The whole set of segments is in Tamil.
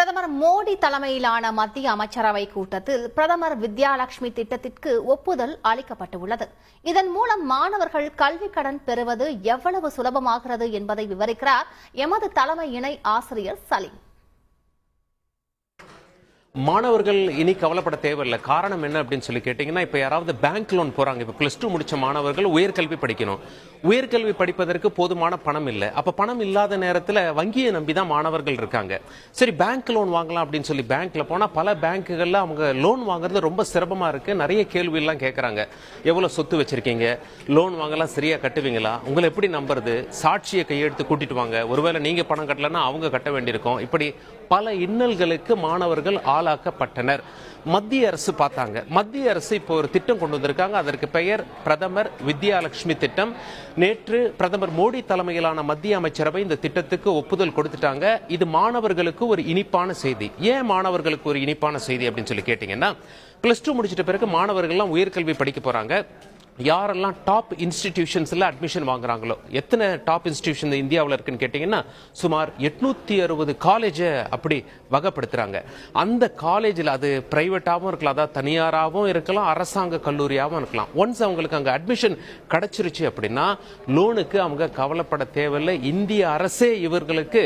பிரதமர் மோடி தலைமையிலான மத்திய அமைச்சரவை கூட்டத்தில் பிரதமர் வித்யாலட்சுமி திட்டத்திற்கு ஒப்புதல் அளிக்கப்பட்டுள்ளது. இதன் மூலம் மாணவர்கள் கல்விக் கடன் பெறுவது எவ்வளவு சுலபமாகிறது என்பதை விவரிக்கிறார் எமது தலைமை இணை ஆசிரியர் சலீம். மாணவர்கள் இனி கவலைப்பட தேவையில்லை. காரணம் என்ன அப்படின்னு சொல்லி கேட்டீங்கன்னா, இப்ப யாராவது பேங்க் லோன் போறாங்க. இப்ப +2 முடிச்ச மாணவர்கள் உயர்கல்வி படிக்கணும். உயர்கல்வி படிப்பதற்கு போதுமான பணம் இல்லை. அப்ப பணம் இல்லாத நேரத்தில் வங்கியை நம்பிதான் மாணவர்கள் இருக்காங்க. சரி, பேங்க் லோன் வாங்கலாம் அப்படின்னு சொல்லி பேங்க்ல போனா பல பேங்க்குகள்ல அவங்க லோன் வாங்குறது ரொம்ப சிரமமா இருக்கு. நிறைய கேள்வி எல்லாம் கேட்கறாங்க. எவ்வளவு சொத்து வச்சிருக்கீங்க, லோன் வாங்கலாம் சரியா கட்டுவீங்களா, உங்களை எப்படி நம்புறது, சாட்சியை கையெழுத்து கூட்டிட்டு வாங்க, ஒருவேளை நீங்க பணம் கட்டலன்னா அவங்க கட்ட வேண்டியிருக்கும். இப்படி பல இன்னல்களுக்கு மாணவர்கள் ஆளாக்கப்பட்டனர். மத்திய அரசு பார்த்தாங்க. மத்திய அரசு இப்போ ஒரு திட்டம் கொண்டு வந்திருக்காங்க. அதற்கு பெயர் பிரதமர் வித்யாலட்சுமி திட்டம். நேற்று பிரதமர் மோடி தலைமையிலான மத்திய அமைச்சரவை இந்த திட்டத்துக்கு ஒப்புதல் கொடுத்துட்டாங்க. இது மாணவர்களுக்கு ஒரு இனிப்பான செய்தி. ஏன் மாணவர்களுக்கு ஒரு இனிப்பான செய்தி அப்படின்னு சொல்லி கேட்டீங்கன்னா, +2 முடிச்சிட்ட பிறகு மாணவர்கள்லாம் உயர்கல்வி படிக்க போறாங்க. யாரெல்லாம் டாப் இன்ஸ்டிடியூஷன்ஸ்ல அட்மிஷன் வாங்குறாங்களோ, எத்தனை டாப் இன்ஸ்டிடியூஷன் இந்தியாவில் இருக்குன்னு கேட்டீங்கன்னா, சுமார் 860 காலேஜை அப்படி வகைப்படுத்துறாங்க. அந்த காலேஜில் அது பிரைவேட்டாகவும் இருக்கலாம், அதாவது தனியாராகவும் இருக்கலாம், அரசாங்க கல்லூரியாகவும் இருக்கலாம். ஒன்ஸ் அவங்களுக்கு அங்கே அட்மிஷன் கிடைச்சிருச்சு அப்படின்னா லோனுக்கு அவங்க கவலைப்பட தேவையில்லை. இந்திய அரசே இவர்களுக்கு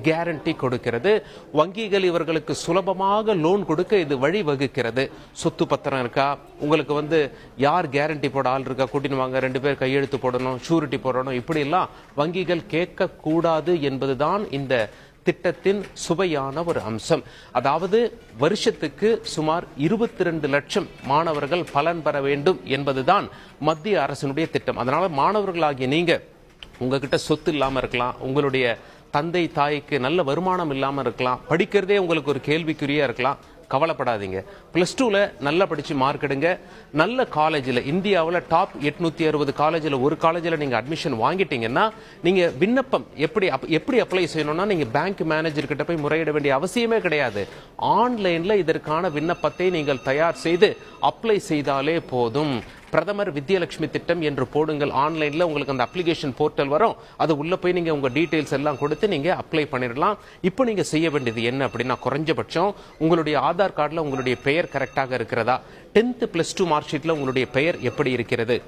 கேரண்டி கொடுக்கிறது. வங்கிகள் இவர்களுக்கு சுலபமாக லோன் கொடுக்க இது வழி வகுக்கிறது. சொத்து பத்திரம் இருக்கா, உங்களுக்கு யார் கேரண்டி போட ஆள் இருக்கா, கூட்டின்னு வாங்க, 2 பேர் கையெழுத்து போடணும், ஷூரிட்டி போடணும், இப்படி எல்லாம் வங்கிகள் கேட்க கூடாது என்பதுதான் இந்த திட்டத்தின் சுவையான ஒரு அம்சம். அதாவது வருஷத்துக்கு சுமார் 22 லட்சம் மாணவர்கள் பலன் பெற வேண்டும் என்பதுதான் மத்திய அரசினுடைய திட்டம். அதனால மாணவர்களாகிய நீங்க உங்ககிட்ட சொத்து இல்லாம இருக்கலாம், உங்களுடைய தந்தை தாய்க்கு நல்ல வருமானம் இல்லாம இருக்கலாம், படிக்கிறதே உங்களுக்கு ஒரு கேள்விக்குறியா இருக்கலாம். கவலைப்படாதீங்க. +2ல நல்லா படிச்சு மார்க் எடுங்க. நல்ல காலேஜில், இந்தியாவில் டாப் 860 காலேஜில் ஒரு காலேஜில் நீங்க அட்மிஷன் வாங்கிட்டீங்கன்னா, நீங்க விண்ணப்பம் எப்படி அப்ளை செய்யணும்னா, நீங்க பேங்க் மேனேஜர் கிட்ட போய் முறையிட வேண்டிய அவசியமே கிடையாது. ஆன்லைன்ல இதற்கான விண்ணப்பத்தை நீங்கள் தயார் செய்து அப்ளை செய்தாலே போதும். பிரதமர் வித்யாலட்சுமி திட்டம் என்று போடுங்கள். ஆன்லைன்ல உங்களுக்கு அந்த அப்ளிகேஷன் போர்ட்டல் வரும். அது உள்ள போய் நீங்க உங்க டீடைல்ஸ் எல்லாம் கொடுத்து நீங்க அப்ளை பண்ணிடலாம். இப்போ நீங்க செய்ய வேண்டியது என்ன அப்படின்னா, குறைஞ்சபட்சம் உங்களுடைய ஆதார் கார்டுல உங்களுடைய பெயர் கரெக்டாக இருக்கிறதா, 10th +2 மார்க் ஷீட்ல உங்களுடைய பெயர் எப்படி இருக்கிறது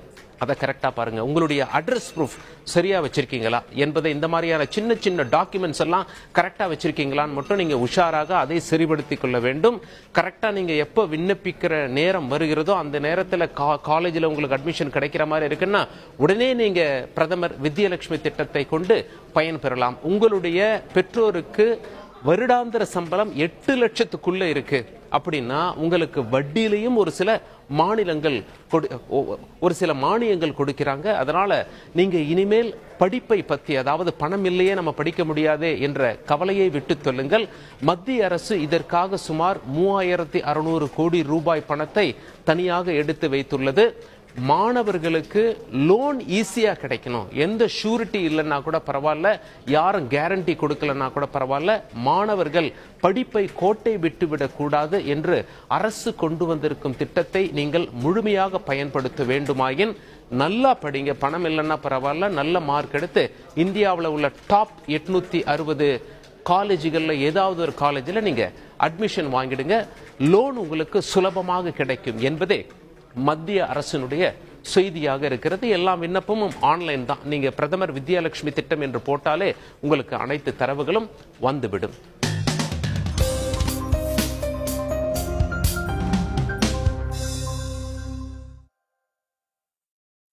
அதை கரெக்டா பாருங்க. உங்களுடைய அட்ரஸ் ப்ரூஃப் சரியா வச்சிருக்கீங்களா என்பதை, இந்த மாதிரியான சின்ன சின்ன டாக்குமெண்ட்ஸ் எல்லாம் கரெக்டா வச்சிருக்கீங்களான்னு மட்டும் நீங்க உஷாராக அதை சரிபடுத்திக் கொள்ள வேண்டும். கரெக்டா நீங்க எப்போ விண்ணப்பிக்கிற நேரம் வருகிறதோ அந்த நேரத்தில் காலேஜில் உங்களுக்கு அட்மிஷன் கிடைக்கிற மாதிரி இருக்குன்னா உடனே நீங்க பிரதமர் வித்யாலட்சுமி திட்டத்தை கொண்டு பயன் பெறலாம். உங்களுடைய பெற்றோருக்கு வருடாந்திர சம்பளம் 8 லட்சத்துக்குள்ள இருக்கு அப்படின்னா உங்களுக்கு வட்டியிலையும் ஒரு சில மானியங்கள் கொடுக்கிறாங்க. அதனால நீங்க இனிமேல் படிப்பை பத்தி, அதாவது பணம் இல்லையே நம்ம படிக்க முடியாதே என்ற கவலையை விட்டு சொல்லுங்கள். மத்திய அரசு இதற்காக சுமார் 3600 கோடி ரூபாய் பணத்தை தனியாக எடுத்து வைத்துள்ளது. மாணவர்களுக்கு லோன் ஈஸியா கிடைக்கணும். எந்த ஷூரிட்டி இல்லைன்னா கூட பரவாயில்ல, யாரும் கேரண்டி கொடுக்கலன்னா கூட பரவாயில்ல, மாணவர்கள் படிப்பை கோட்டை விட்டுவிடக் கூடாது என்று அரசு கொண்டு வந்திருக்கும் திட்டத்தை நீங்கள் முழுமையாக பயன்படுத்த வேண்டுமாயின் நல்லா படிங்க. பணம் இல்லைன்னா பரவாயில்ல, நல்ல மார்க் எடுத்து இந்தியாவில் உள்ள டாப் 860 காலேஜுகளில் ஏதாவது ஒரு காலேஜில் நீங்க அட்மிஷன் வாங்கிடுங்க. லோன் உங்களுக்கு சுலபமாக கிடைக்கும் என்பதே மத்திய அரசினுடைய செய்தியாக இருக்கிறது. எல்லா விண்ணப்பமும் ஆன்லைன் தான். நீங்க பிரதமர் வித்யாலட்சுமி திட்டம் என்று போட்டாலே உங்களுக்கு அனைத்து தரவுகளும் வந்துவிடும்.